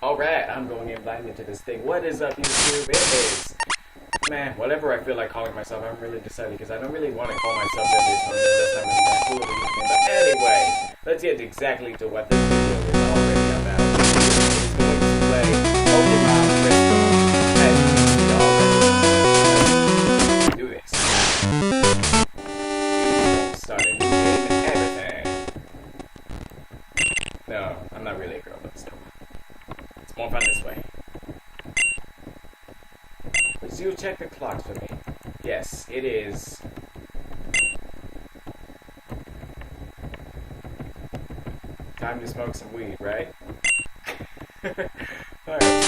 Alright, I'm going in blind into this thing. What is up, YouTube? It is, man, whatever I feel like calling myself. I'm really decided because I don't really want to call myself every time. That's not really that cool of a nickname. But anyway, let's get exactly to what this video is already about. It's going to play Pokemon Crystal. As you see already. Let's do this. Start a new game and everything. No, I'm not really a girl, but it's cool. It's more fun this way. Please you check the clocks for me. Yes, it is. Time to smoke some weed, right? Alright.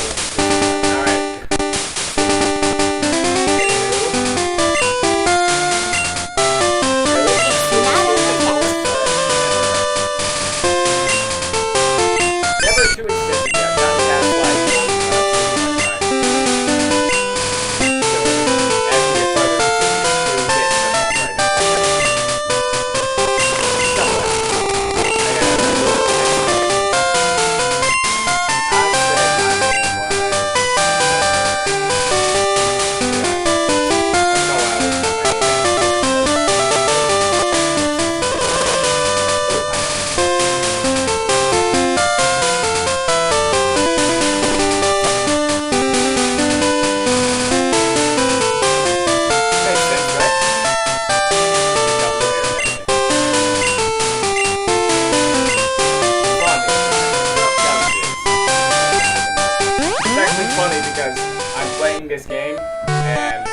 This game, and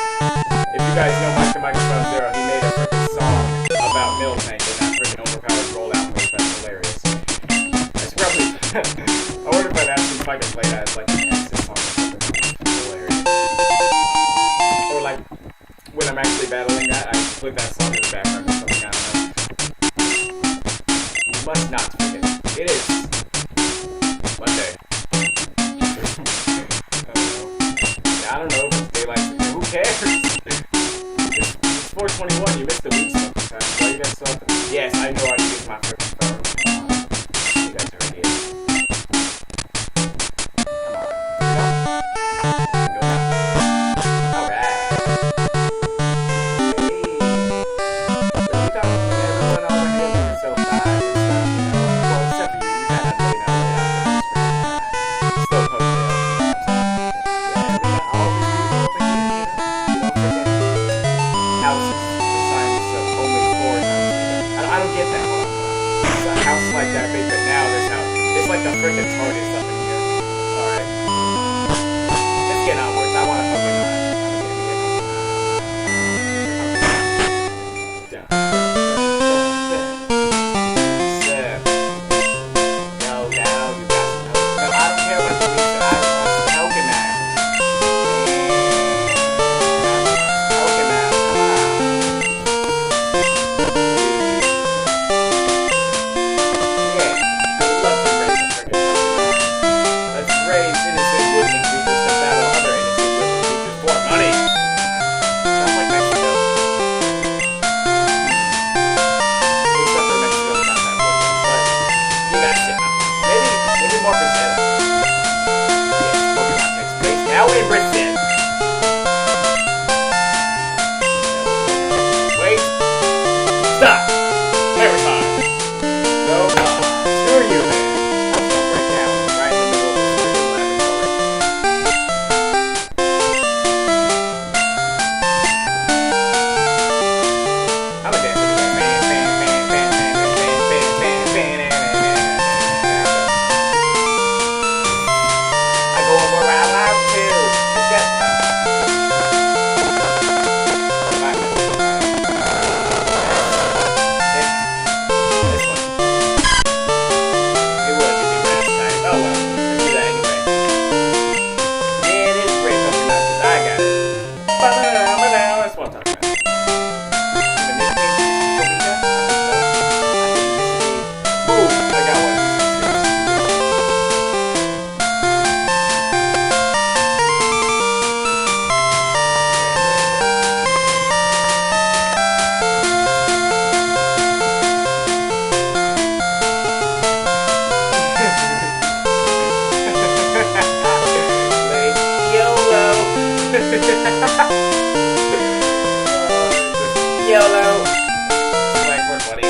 if you guys know Microphone Zero, he made a freaking song about Mill Tank and that freaking overpowered rollout move. That's hilarious. That's probably I wonder if I'd ask him if I could play that as like an exit song or something. That's hilarious. Or like when I'm actually battling that, I just put that song in the background or something. I don't know. You must not forget. It is Monday. I don't know, they like, who cares? It's 421, you missed the week sometimes. Why you guys still have to? Yes, I know I can use my freaking phone. You guys are idiots. Come on. Go now. Alright. Hey. You thought everyone over here looking so fine and stuff, you know? Well, except for you. You got YOLO. Select for money.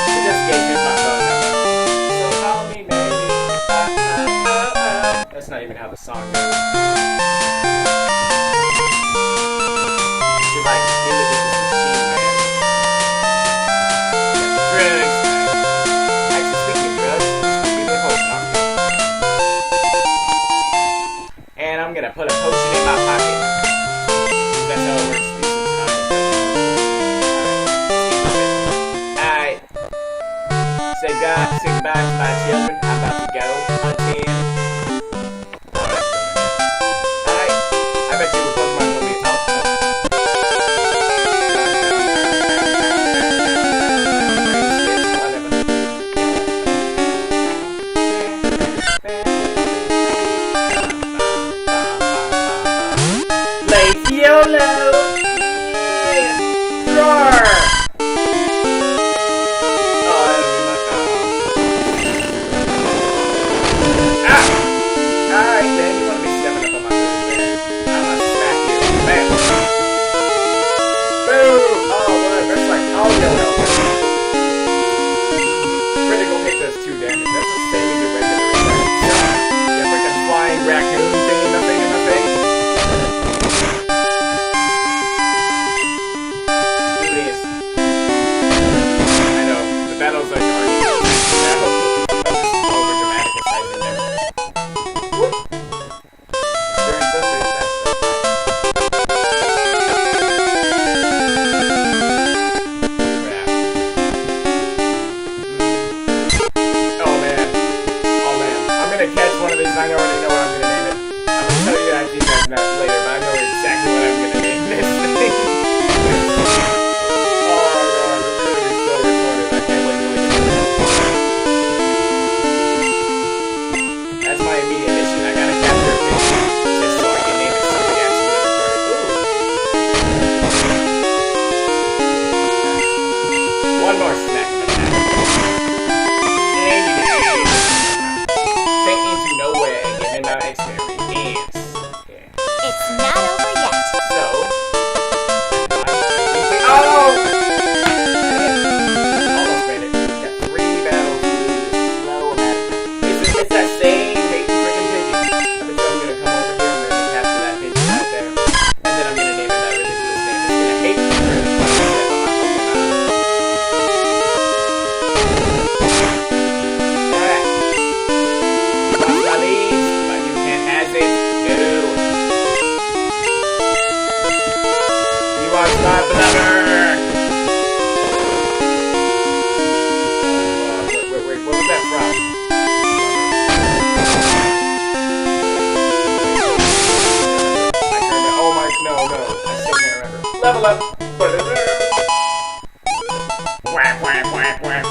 It just gave me my phone number. So call me maybe. That's not even how the song goes. You're like, give it to this machine, man. Drugs. Actually, speaking of drugs, give me a potion. And I'm gonna put a potion in my pocket. That's how it works. Alright. Say goodbye to my children. I'm about to go hunting. Alright. I bet you Pokemon will be out. YOLO! Roar! Alright then, you wanna be stepping up on my food there. I'm gonna smack you. Bam! Boom! Oh, look, that's like all YOLO. Critical hit does 2 damage. That's the same as your regular attack. Yeah, freaking flying raccoon thing in the thing in the thing. Battles like arguments. Over dramatic aside in there. During Sundays, that's crap. Oh man. Oh man. I'm gonna catch one of these. I already know what I'm gonna name it. I'm gonna tell you that you guys that later, but I know exactly what I'm gonna name this thing. That's my immediate mission. I gotta capture a fish just so I can name it something absolutely retarded. One more smack of attack. Take into nowhere and get in my experience. Yeah. It's not over yet. So. Oh! Almost made it. Got 3 battles. Slow about it. It's that same. Level up.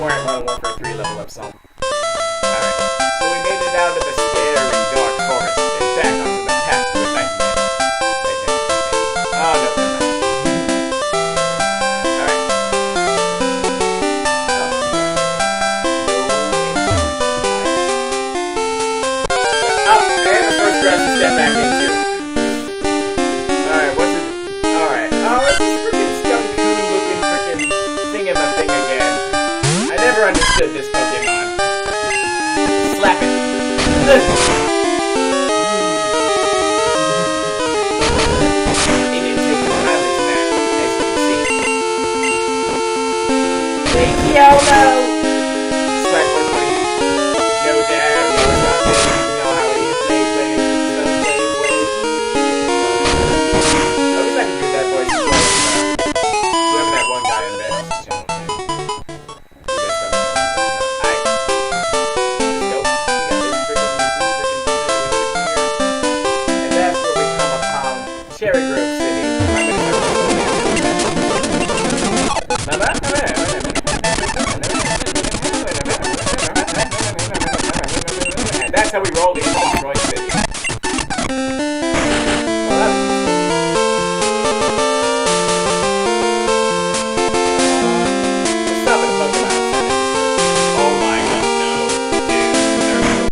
Modern Warfare 3 level up song. Alright. So we made it out of the scary dark forest and back onto the path to enlightenment. Oh no. Alright. Oh, and the first grass to step back into. Alright, what's it? Alright. Oh, it's this freaking skunk-coon looking freaking thing-in-the-thing again. I never understood this Pokemon. Slap it. It didn't take the time to snap, as you can see. Say YOLO! Slap one buddy. No dab, no nothing. You know how it is. Play. At least I can do that voice as well. Whoever that one guy in there else is channel. CHERRYGROVE City. That's how we roll these things, right?